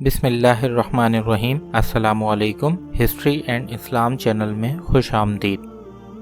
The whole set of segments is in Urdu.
بسم اللہ الرحمن الرحیم۔ السلام علیکم۔ ہسٹری اینڈ اسلام چینل میں خوش آمدید۔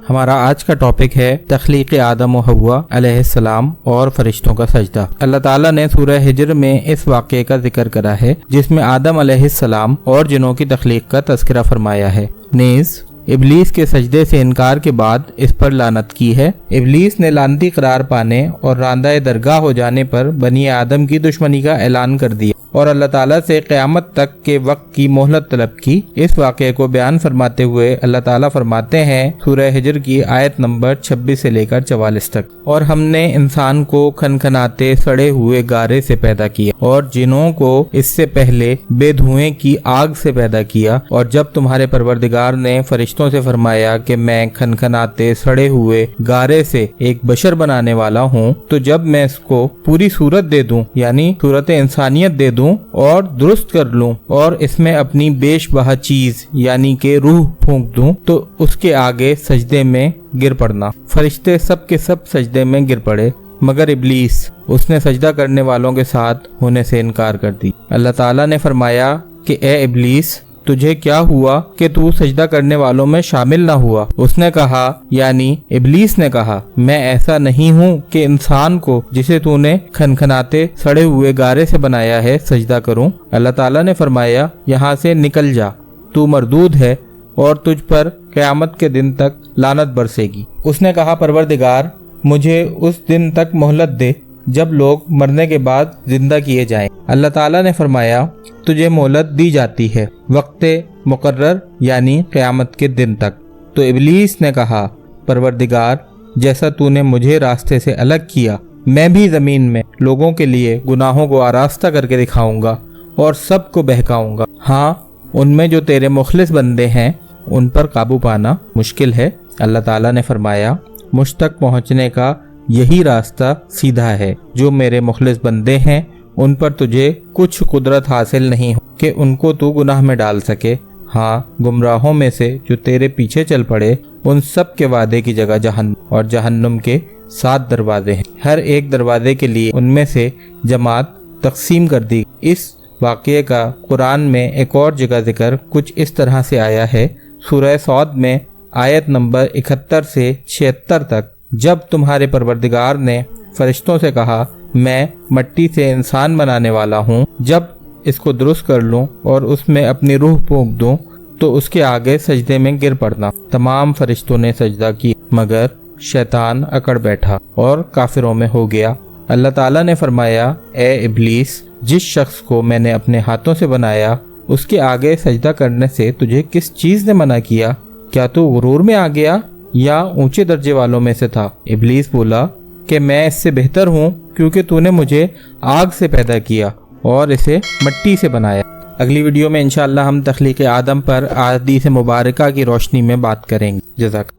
ہمارا آج کا ٹاپک ہے تخلیق آدم و حوا علیہ السلام اور فرشتوں کا سجدہ۔ اللہ تعالیٰ نے سورہ ہجر میں اس واقعے کا ذکر کرا ہے جس میں آدم علیہ السلام اور جنوں کی تخلیق کا تذکرہ فرمایا ہے، نیز ابلیس کے سجدے سے انکار کے بعد اس پر لعنت کی ہے۔ ابلیس نے لعنتی قرار پانے اور راندہ درگاہ ہو جانے پر بنی آدم کی دشمنی کا اعلان کر دیا اور اللہ تعالیٰ سے قیامت تک کے وقت کی مہلت طلب کی۔ اس واقعے کو بیان فرماتے ہوئے اللہ تعالیٰ فرماتے ہیں سورہ ہجر کی آیت نمبر 26 سے لے کر 44 تک، اور ہم نے انسان کو کھنکھناتے سڑے ہوئے گارے سے پیدا کیا اور جنوں کو اس سے پہلے بے دھوئیں کی آگ سے پیدا کیا، اور جب تمہارے پروردگار نے فرشتوں سے فرمایا کہ میں کھنکھناتے سڑے ہوئے گارے سے ایک بشر بنانے والا ہوں، تو جب میں اس کو پوری صورت دے دوں یعنی صورت انسانیت دے دوں اور درست کر لوں اور اس میں اپنی بیش بہا چیز یعنی کہ روح پھونک دوں تو اس کے آگے سجدے میں گر پڑنا۔ فرشتے سب کے سب سجدے میں گر پڑے مگر ابلیس، اس نے سجدہ کرنے والوں کے ساتھ ہونے سے انکار کر دی۔ اللہ تعالیٰ نے فرمایا کہ اے ابلیس، تجھے کیا ہوا کہ تو سجدہ کرنے والوں میں شامل نہ ہوا؟ اس نے کہا یعنی ابلیس نے کہا، میں ایسا نہیں ہوں کہ انسان کو جسے تو نے کھنکھناتے سڑے ہوئے گارے سے بنایا ہے سجدہ کروں۔ اللہ تعالیٰ نے فرمایا یہاں سے نکل جا، تو مردود ہے اور تجھ پر قیامت کے دن تک لعنت برسے گی۔ اس نے کہا پروردگار، مجھے اس دن تک مہلت دے جب لوگ مرنے کے بعد زندہ کیے جائیں۔ اللہ تعالیٰ نے فرمایا تجھے مہلت دی جاتی ہے وقت مقرر یعنی قیامت کے دن تک۔ تو ابلیس نے کہا پروردگار، جیسا تو نے مجھے راستے سے الگ کیا، میں بھی زمین میں لوگوں کے لیے گناہوں کو آراستہ کر کے دکھاؤں گا اور سب کو بہکاؤں گا۔ ہاں، ان میں جو تیرے مخلص بندے ہیں ان پر قابو پانا مشکل ہے۔ اللہ تعالیٰ نے فرمایا مجھ تک پہنچنے کا یہی راستہ سیدھا ہے، جو میرے مخلص بندے ہیں ان پر تجھے کچھ قدرت حاصل نہیں ہو کہ ان کو تو گناہ میں ڈال سکے۔ ہاں، گمراہوں میں سے جو تیرے پیچھے چل پڑے ان سب کے وعدے کی جگہ جہنم، اور جہنم کے 7 دروازے ہیں، ہر ایک دروازے کے لیے ان میں سے جماعت تقسیم کر دی۔ اس واقعے کا قرآن میں ایک اور جگہ ذکر کچھ اس طرح سے آیا ہے، سورہ صاد میں آیت نمبر 71 سے 76 تک، جب تمہارے پروردگار نے فرشتوں سے کہا میں مٹی سے انسان بنانے والا ہوں، جب اس کو درست کر لوں اور اس میں اپنی روح پھونک دوں تو اس کے آگے سجدے میں گر پڑنا۔ تمام فرشتوں نے سجدہ کی مگر شیطان اکڑ بیٹھا اور کافروں میں ہو گیا۔ اللہ تعالیٰ نے فرمایا اے ابلیس، جس شخص کو میں نے اپنے ہاتھوں سے بنایا اس کے آگے سجدہ کرنے سے تجھے کس چیز نے منع کیا؟ کیا تو غرور میں آ گیا یا اونچے درجے والوں میں سے تھا؟ ابلیس بولا کہ میں اس سے بہتر ہوں کیونکہ تو نے مجھے آگ سے پیدا کیا اور اسے مٹی سے بنایا۔ اگلی ویڈیو میں انشاءاللہ ہم تخلیق آدم پر احادیث مبارکہ کی روشنی میں بات کریں گے۔ جزاک